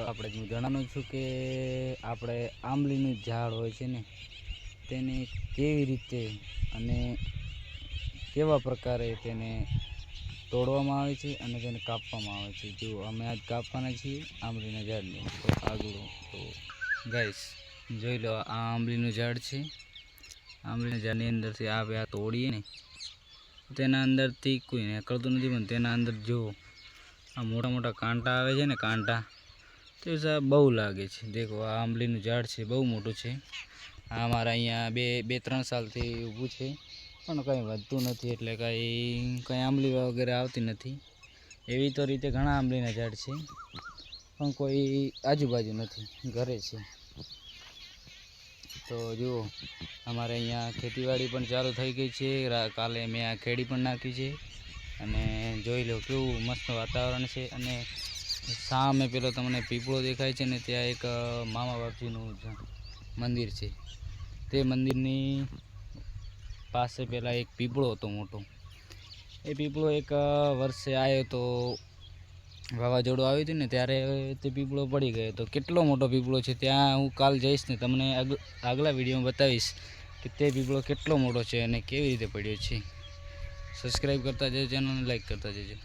આપણે હું જણાવું છું કે આપણે આંબલીનું ઝાડ હોય છે ને તેને કેવી રીતે અને કેવા પ્રકારે તેને તોડવામાં આવે છે અને તેને કાપવામાં આવે છે। જો અમે આજ કાપવાના છીએ આંબલીના ઝાડને, તો આગળ તો ગાઈસ જોઈ લો, આ આંબલીનું ઝાડ છે। આંબલીના ઝાડની અંદરથી આ તોડીએ ને તેના અંદરથી કોઈ નીકળતું નથી, પણ તેના અંદર જો આ મોટા મોટા કાંટા આવે છે ને, કાંટા તે સાહેબ બહુ લાગે છે। દેખો, આ આંબલીનું ઝાડ છે, બહુ મોટું છે। આ અમારા અહીંયા બે ત્રણ સાલથી ઊભું છે, પણ કંઈ વધતું નથી, એટલે કંઈ આંબલી વગેરે આવતી નથી। એવી તો રીતે ઘણા આંબલીના ઝાડ છે, પણ કોઈ આજુબાજુ નથી, ઘરે છે। તો જુઓ, અમારે અહીંયા ખેતીવાડી પણ ચાલુ થઈ ગઈ છે। કાલે મેં આ ખેડી પણ નાખી છે, અને જોઈ લો કેવું મસ્ત વાતાવરણ છે। અને સામે પેલો તમને પીપળો દેખાય છે ને, ત્યાં એક મામા બાપજીનું મંદિર છે। તે મંદિરની પાસે પહેલાં એક પીપળો હતો મોટો। એ પીપળો એક વર્ષે આવ્યો તો, વાવાઝોડું આવ્યું હતું ને ત્યારે તે પીપળો પડી ગયો હતો। કેટલો મોટો પીપળો છે, ત્યાં હું કાલ જઈશ ને તમને આગલા વિડીયોમાં બતાવીશ કે તે પીપળો કેટલો મોટો છે અને કેવી રીતે પડ્યો છે। સબસ્ક્રાઈબ કરતા જજો, ચેનલને લાઈક કરતા જજો।